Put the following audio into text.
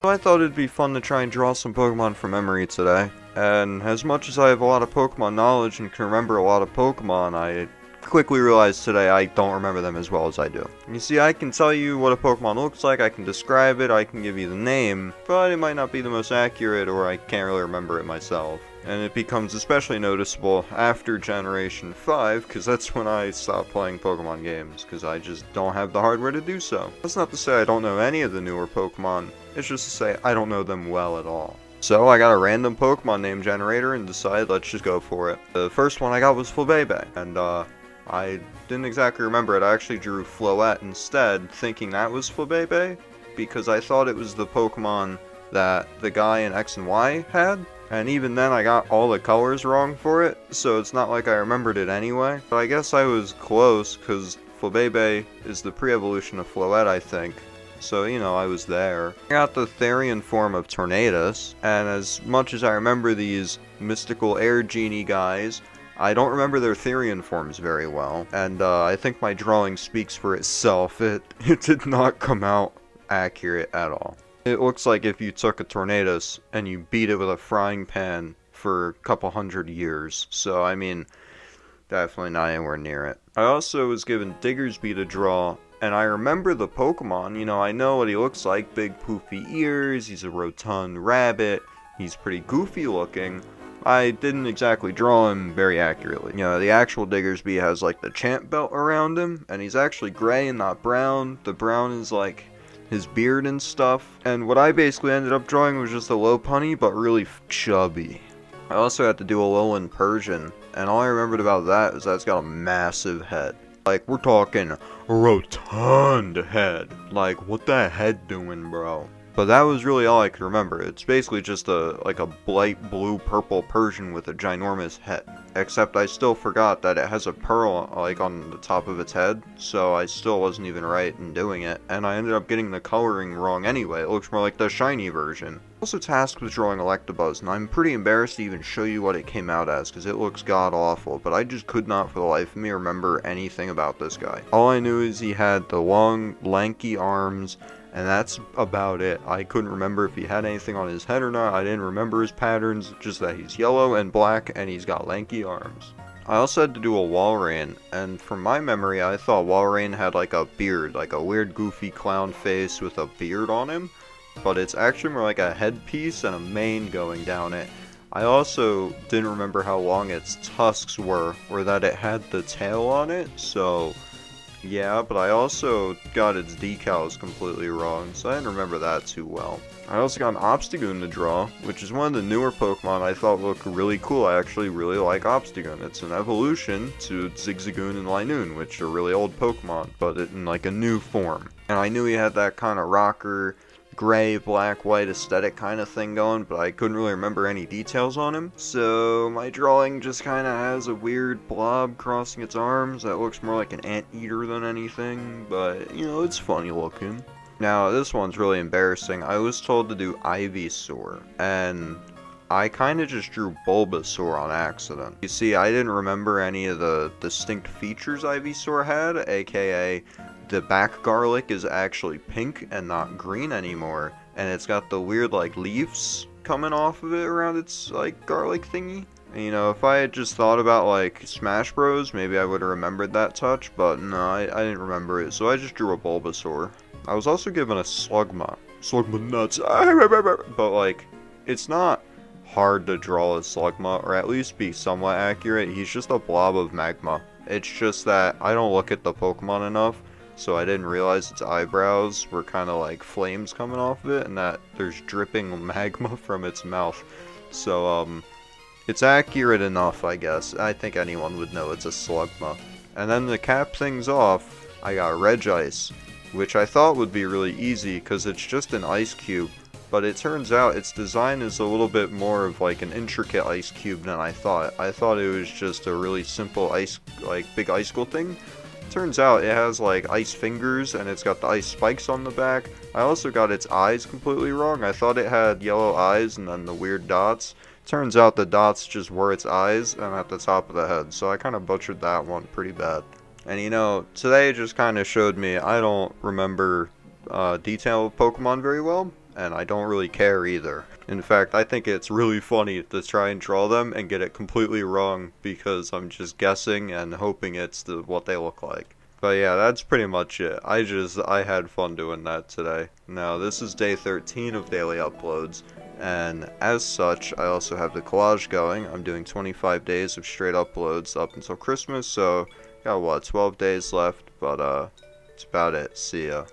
So I thought it'd be fun to try and draw some Pokemon from memory today. And as much as I have a lot of Pokemon knowledge and can remember a lot of Pokemon, I quickly realized today I don't remember them as well as I do. You see, I can tell you what a Pokemon looks like, I can describe it, I can give you the name, but it might not be the most accurate or I can't really remember it myself. And it becomes especially noticeable after Generation 5, because that's when I stopped playing Pokemon games, because I just don't have the hardware to do so. That's not to say I don't know any of the newer Pokemon, it's just to say I don't know them well at all. So I got a random Pokemon name generator and decided let's just go for it. The first one I got was Flabébé, and I didn't exactly remember it. I actually drew Floette instead, thinking that was Flabébé, because I thought it was the Pokemon that the guy in X and Y had. And even then I got all the colors wrong for it, so it's not like I remembered it anyway. But I guess I was close, because Flabébé is the pre-evolution of Floette, I think. So, you know, I was there. I got the Therian form of Tornadus, and as much as I remember these mystical air genie guys, I don't remember their Therian forms very well. And I think my drawing speaks for itself. It did not come out accurate at all. It looks like if you took a Tornadus and you beat it with a frying pan for a couple hundred years. So, I mean, definitely not anywhere near it. I also was given Diggersby to draw, and I remember the Pokemon. You know, I know what he looks like. Big poofy ears, he's a rotund rabbit, he's pretty goofy looking. I didn't exactly draw him very accurately. You know, the actual Diggersby has like the champ belt around him, and he's actually gray and not brown. The brown is like his beard and stuff. And what I basically ended up drawing was just a Lopunny, but really chubby. I also had to do a Alolan Persian, and all I remembered about that is that it's got a massive head. Like, we're talking rotund head. Like, what that head doing, bro? But that was really all I could remember. It's basically just like a bright blue purple Persian with a ginormous head. Except I still forgot that it has a pearl like on the top of its head, so I still wasn't even right in doing it. And I ended up getting the coloring wrong anyway. It looks more like the shiny version. I'm also tasked with drawing Electabuzz, and I'm pretty embarrassed to even show you what it came out as, because it looks god-awful, but I just could not for the life of me remember anything about this guy. All I knew is he had the long, lanky arms, and that's about it. I couldn't remember if he had anything on his head or not. I didn't remember his patterns, just that he's yellow and black, and he's got lanky arms. I also had to do a Walrein, and from my memory, I thought Walrein had like a beard, like a weird goofy clown face with a beard on him. But it's actually more like a headpiece and a mane going down it. I also didn't remember how long its tusks were, or that it had the tail on it, so yeah, but I also got its decals completely wrong, so I didn't remember that too well. I also got an Obstagoon to draw, which is one of the newer Pokemon I thought looked really cool. I actually really like Obstagoon. It's an evolution to Zigzagoon and Linoon, which are really old Pokemon, but in like a new form. And I knew he had that kind of rocker, gray, black, white aesthetic kind of thing going, but I couldn't really remember any details on him. So my drawing just kind of has a weird blob crossing its arms that looks more like an anteater than anything, but you know, it's funny looking. Now this one's really embarrassing. I was told to do Ivysaur, and I kind of just drew Bulbasaur on accident. You see, I didn't remember any of the distinct features Ivysaur had, aka the back garlic is actually pink and not green anymore, and it's got the weird like leaves coming off of it around its like garlic thingy. And, you know, if I had just thought about like Smash Bros, maybe I would have remembered that touch, but no, I didn't remember it, so I just drew a Bulbasaur. I was also given a Slugma. Slugma nuts. But like, it's not hard to draw a Slugma, or at least be somewhat accurate. He's just a blob of magma. It's just that I don't look at the Pokemon enough, so I didn't realize its eyebrows were kind of like flames coming off of it, and that there's dripping magma from its mouth. So, it's accurate enough, I guess. I think anyone would know it's a Slugma. And then to cap things off, I got Regice, which I thought would be really easy because it's just an ice cube. But it turns out its design is a little bit more of like an intricate ice cube than I thought. I thought it was just a really simple ice, like big icicle thing. Turns out it has like ice fingers and it's got the ice spikes on the back. I also got its eyes completely wrong. I thought it had yellow eyes and then the weird dots. Turns out the dots just were its eyes and at the top of the head. So I kind of butchered that one pretty bad. And you know, today just kind of showed me I don't remember detail of Pokemon very well. and I don't really care either. In fact, I think it's really funny to try and draw them and get it completely wrong because I'm just guessing and hoping it's what they look like. But yeah, that's pretty much it. I had fun doing that today. Now, this is day 13 of daily uploads, and as such, I also have the collage going. I'm doing 25 days of straight uploads up until Christmas, so got what, 12 days left, but that's about it. See ya.